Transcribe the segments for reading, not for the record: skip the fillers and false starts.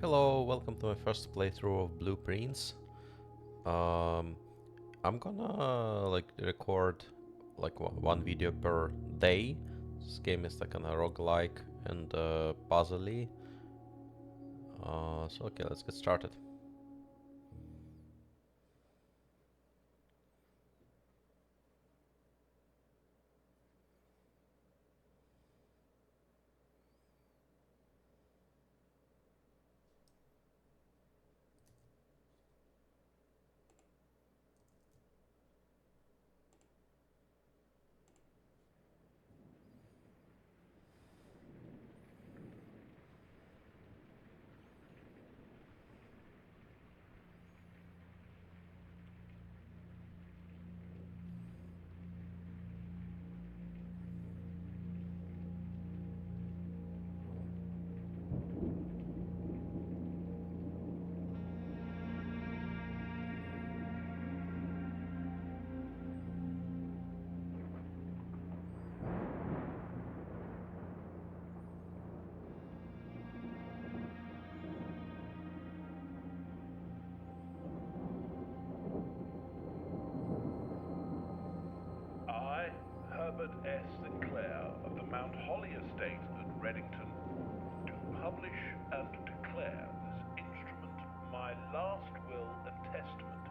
Hello, welcome to my first playthrough of Blueprints. Um, I'm gonna record one video per day. This game is like kind of roguelike and puzzly. So okay, let's get started. I, Herbert S. Sinclair of the Mount Holly Estate at Reddington, do publish and declare this instrument my last will and testament,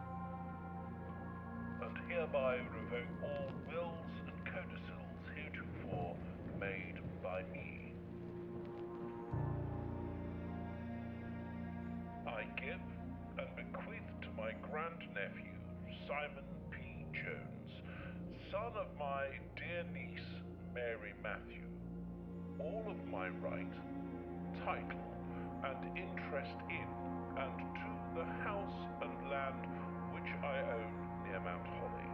and hereby revoke all wills and codicils heretofore made by me. I give and bequeath to my grandnephew, Simon P. Jones, son of my dear niece, Mary Matthew, all of my right, title, and interest in and to the house and land which I own near Mount Holly.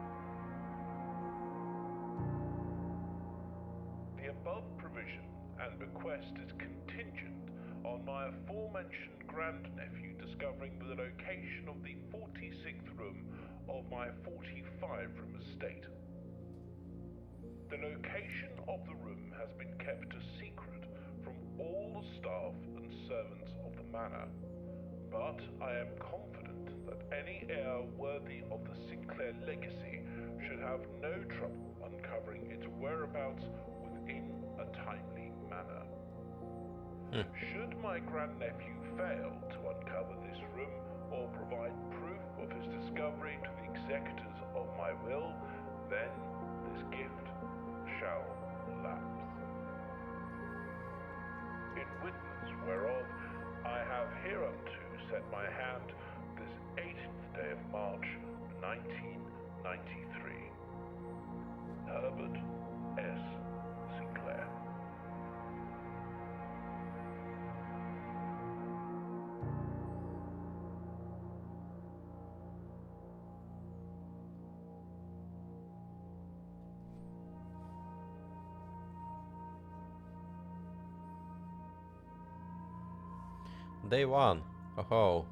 The above provision and bequest is contingent on my aforementioned grandnephew discovering the location of the 46th room of my 45-room estate. The location of the room has been kept a secret from all the staff and servants of the manor, but I am confident that any heir worthy of the Sinclair legacy should have no trouble uncovering its whereabouts within a timely manner. Should my grandnephew fail to uncover this room or provide proof of his discovery to the executors of my will, then this gift shall lapse. In witness whereof I have hereunto set my hand this 18th day of March, 1993. Herbert S. Sinclair. Day 1. Oh.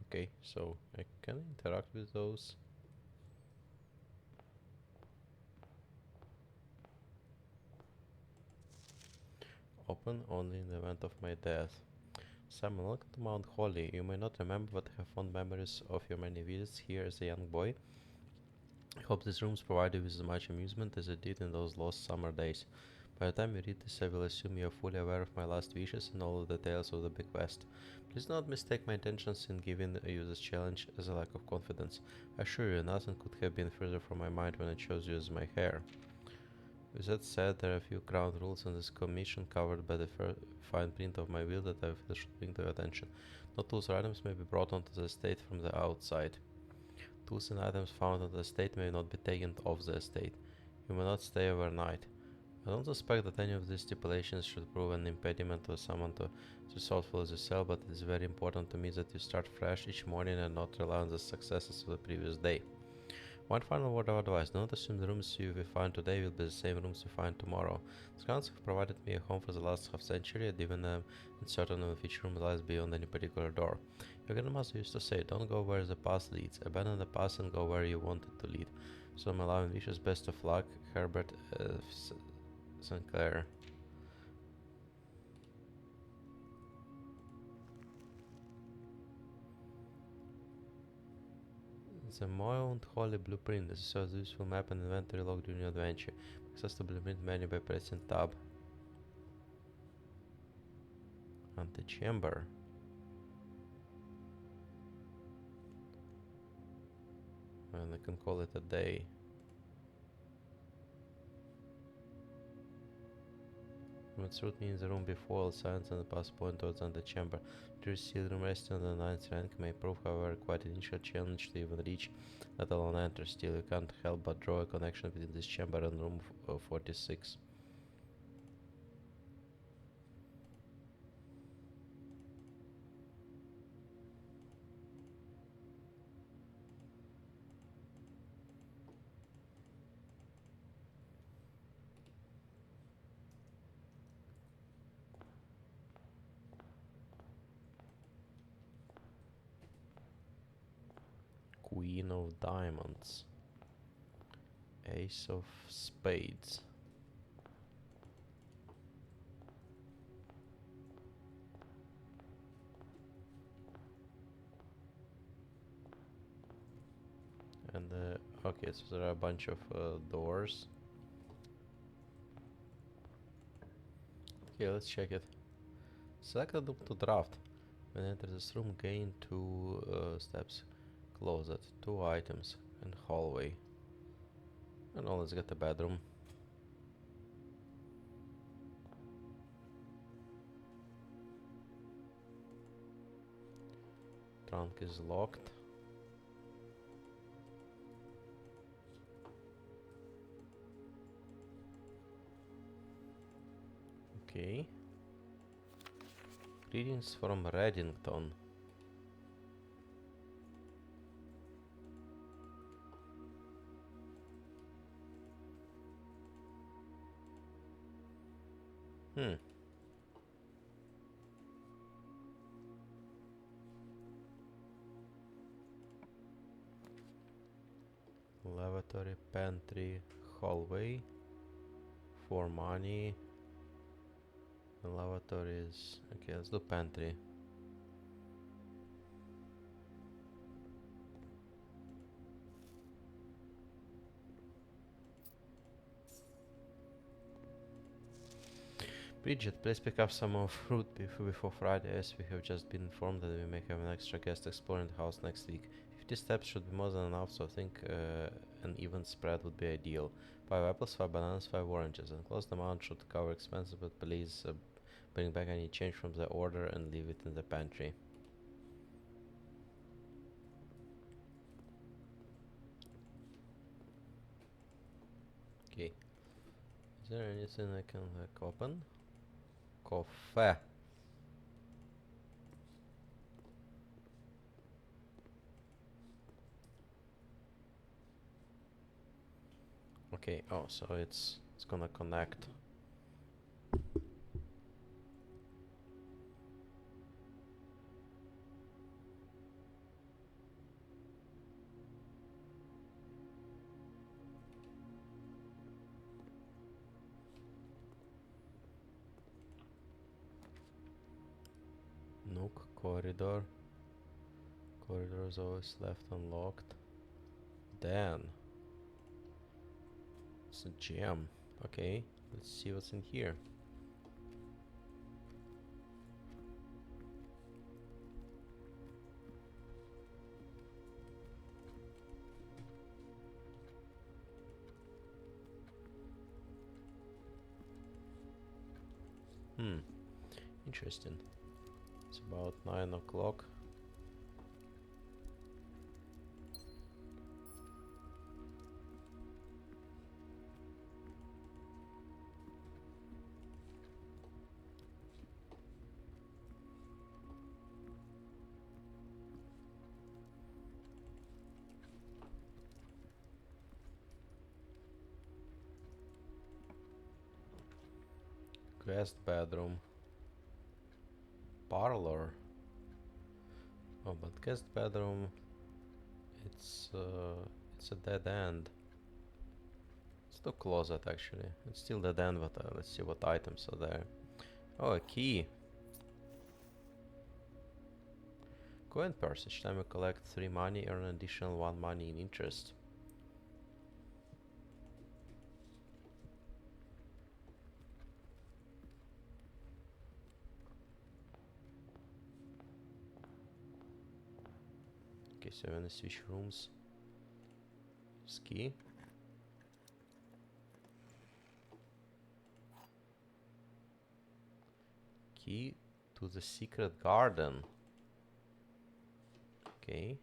Okay, so I can interact with those. Open only in the event of my death. Simon, welcome to Mount Holly. You may not remember, but I have fond memories of your many visits here as a young boy. I hope these rooms provide you with as much amusement as it did in those lost summer days. By the time you read this, I will assume you are fully aware of my last wishes and all the details of the bequest. Please do not mistake my intentions in giving you this challenge as a lack of confidence. I assure you, nothing could have been further from my mind when I chose you as my heir. With that said, there are a few ground rules in this commission covered by the fine print of my will that I feel should bring to your attention. No tools or items may be brought onto the estate from the outside. Tools and items found on the estate may not be taken off the estate. You may not stay overnight. I don't suspect that any of these stipulations should prove an impediment to someone as resourceful as yourself, but it is very important to me that you start fresh each morning and not rely on the successes of the previous day. One final word of advice: don't assume the rooms you will find today will be the same rooms you find tomorrow. Scouts have provided me a home for the last half century, and even uncertain of which room lies beyond any particular door. Your grandmother used to say, don't go where the path leads, abandon the path and go where you want it to lead. So my love and wishes best of luck, Herbert Sinclair. The Mount Holly Blueprint. This is a useful map and inventory log during your adventure. Access the blueprint menu by pressing tab. Antechamber. And I can call it a day. What's root means the room before all signs and the pass point towards antechamber. To receive the room resting on the 9th rank may prove, however, quite an initial challenge to even reach, let alone enter. Still, you can't help but draw a connection between this chamber and room 46. Queen of Diamonds. Ace of Spades. And okay, so there are a bunch of doors. Okay, let's check it. Select the room to draft. When enter this room, gain 2 steps. Closet, 2 items, and hallway. And now let's get the bedroom. Trunk is locked. Okay. Greetings from Reddington. Lavatory, pantry, hallway. For money. The lavatory is... Okay, let's do pantry. Bridget, please pick up some more fruit before Friday, as we have just been informed that we may have an extra guest exploring the house next week. 50 steps should be more than enough, so I think an even spread would be ideal. 5 apples, 5 bananas, 5 oranges. An enclosed amount should cover expenses, but please bring back any change from the order and leave it in the pantry. Okay. Is there anything I can open? Coffee. Okay, oh, so it's gonna connect. Nook, corridor. Corridor is always left unlocked. Then it's a gem. Okay, let's see what's in here. Interesting. It's about 9 o'clock. Guest bedroom. Parlor. Oh, but guest bedroom, it's a dead end. It's no closet actually. It's still dead end, but let's see what items are there. Oh, a key. Coin purse. Each time you collect 3 money, earn an additional 1 money in interest. Okay, so I'm gonna switch rooms. Ski. Key to the secret garden. Okay.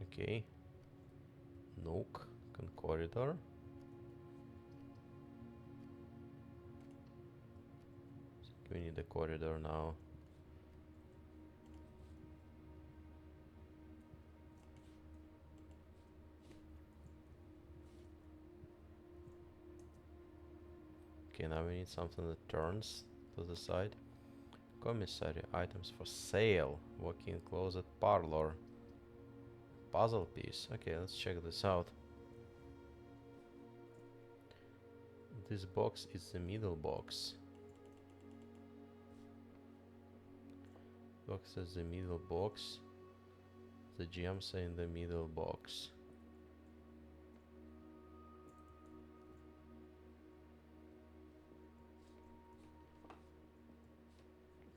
Okay. Nook. Corridor. We need a corridor now. Okay, now we need something that turns to the side. Commissary, items for sale. Walk-in closet, parlor. Puzzle piece. Okay, let's check this out. This box is the middle box. Box is the middle box. The gems are in the middle box.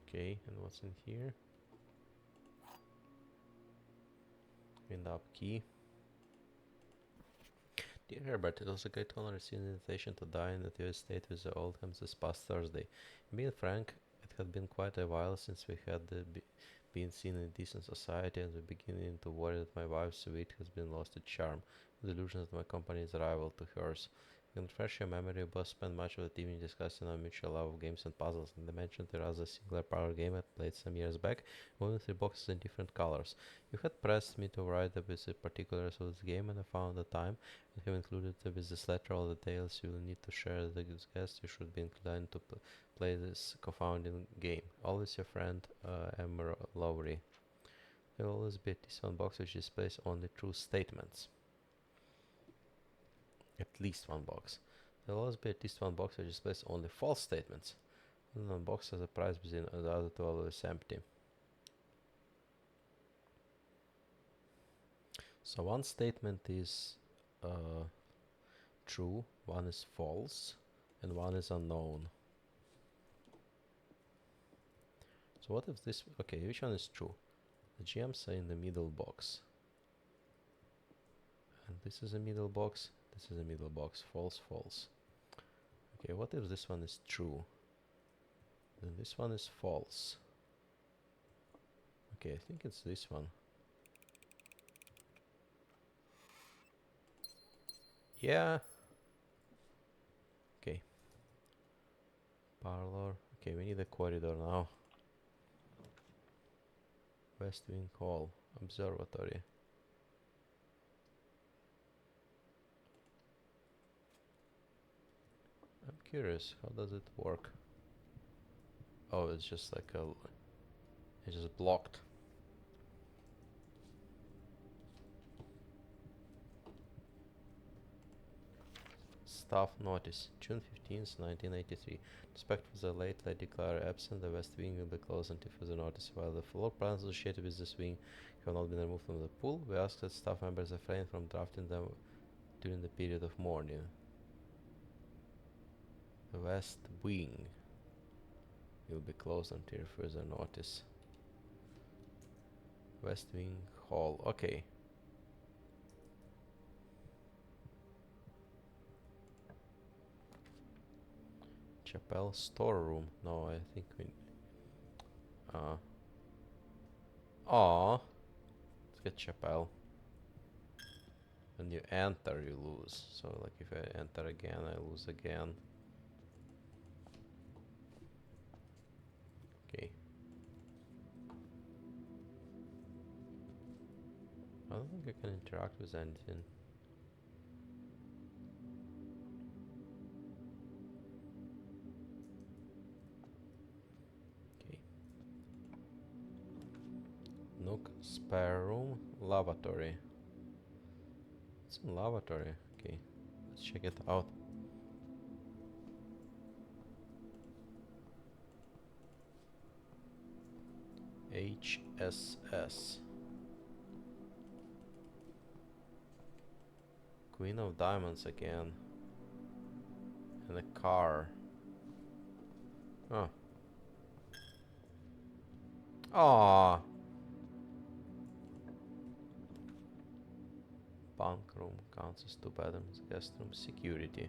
Okay, and what's in here? Wind up key. Dear Herbert, it was a great honor receiving an invitation to dine at your estate with the Oldhams this past Thursday. Being frank, it had been quite a while since we had been seen in decent society, and we're beginning to worry that my wife's wit has been lost its charm, with the illusion that my company is a rival to hers. To refresh your memory, we both spent much of the evening discussing our mutual love of games and puzzles, and they mentioned a rather singular parlor game I played some years back, only 3 boxes in different colors. You had pressed me to write up with the particulars of this game, and I found the time, and have included with this letter all the details you will need to share with the guests. You should be inclined to play this confounding game. Always your friend, Emma Lowry. There will always be at least one box which displays only true statements. At least one box. There will always be at least one box which displays only false statements. And one box has a prize within, the other 2 are always empty. So one statement is true, one is false, and one is unknown. So what if this... Okay, which one is true? The gems are in the middle box. And this is a middle box, this is a middle box. False, false. Okay, what if this one is true? Then this one is false. Okay, I think it's this one. Yeah. Okay. Parlor. Okay, we need a corridor now. West Wing Hall. Observatory. I'm curious, how does it work? Oh, it's just like a... It's just blocked. Staff notice. June 15th, 1983. Respect for the late Lady Clara absent, the West Wing will be closed until further notice. While the floor plans associated with this wing have not been removed from the pool, we ask that staff members refrain from drafting them during the period of mourning. The West Wing will be closed until further notice. West Wing Hall. Okay. Chapel storeroom. No, I think we... Let's get Chapel. When you enter, you lose. So, like, if I enter again, I lose again. I don't think I can interact with anything. Okay. Nook, spare room, lavatory. It's a lavatory. Okay, let's check it out. HSS. Queen of Diamonds again. And a car. Oh. Aww. Bunk room counts as 2 bedrooms. Guest room, security.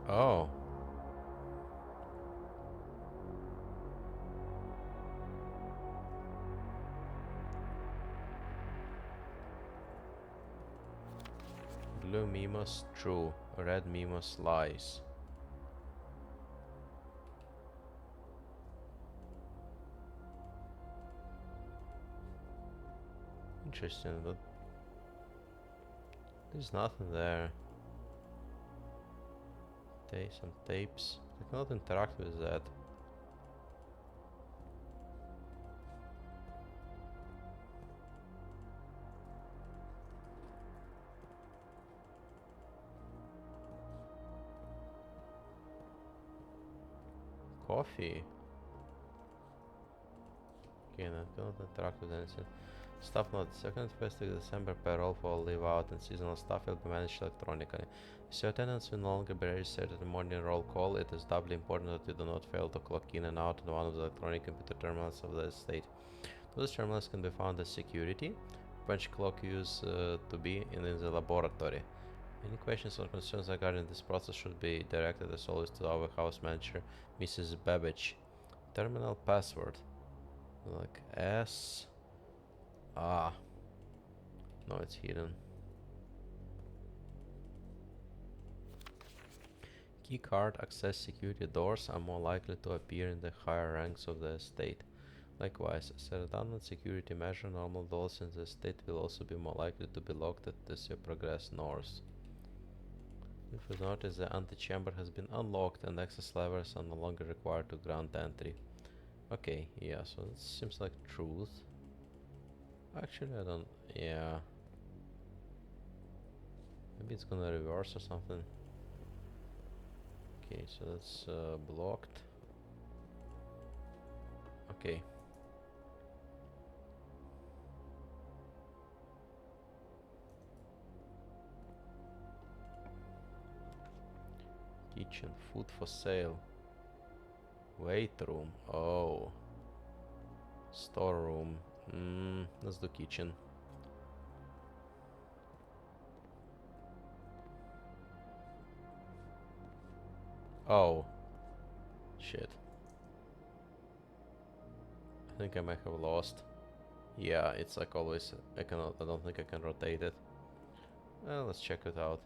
Oh. Blue Mimos true. Red Mimos lies. Interesting, but there's nothing there. Some tapes. I cannot interact with that. Coffee. Again, I cannot interact with anything. Staff note, 2nd first week of December payroll for leave out and seasonal staff will be managed electronically. If your attendance will no longer be registered at the morning roll call, it is doubly important that you do not fail to clock in and out on one of the electronic computer terminals of the estate. Those terminals can be found as security, punch clock used to be in the laboratory. Any questions or concerns regarding this process should be directed as always to our house manager, Mrs. Babbage. Terminal password. Like S. Ah. No, it's hidden. Keycard access security doors are more likely to appear in the higher ranks of the estate. Likewise, as a redundant security measure, normal doors in the estate will also be more likely to be locked as you progress north. If you notice, the antechamber has been unlocked and access levers are no longer required to grant entry. Okay, yeah, so it seems like truth. Actually, I don't... yeah. Maybe it's gonna reverse or something. Okay, so that's blocked. Okay. Kitchen, food for sale. Wait room, oh. Storeroom, let's do kitchen. Oh. Shit. I think I might have lost. Yeah, it's like always, I don't think I can rotate it. Well, let's check it out.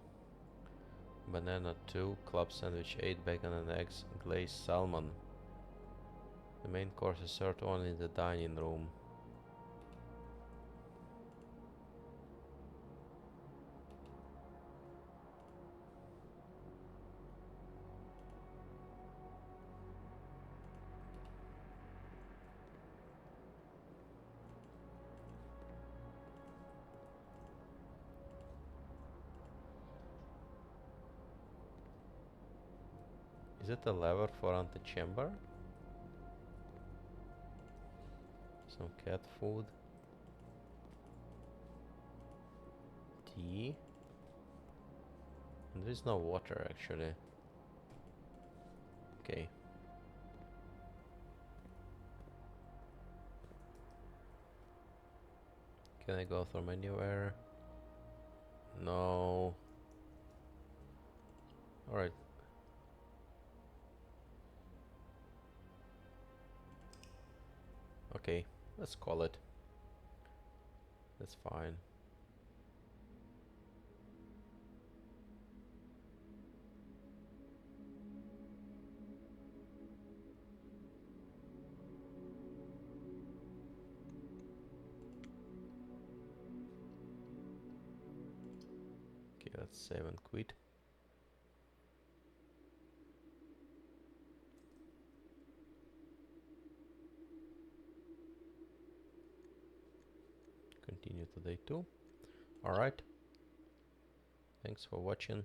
Banana 2, club sandwich 8, bacon and eggs, glazed salmon. The main course is served only in the dining room. Is it a lever for antechamber? Some cat food. Tea. And there is no water actually. Okay. Can I go from anywhere? No. Alright. Okay, let's call it. That's fine. Okay, let's save and quit. Continue to day 2. Alright. Thanks for watching.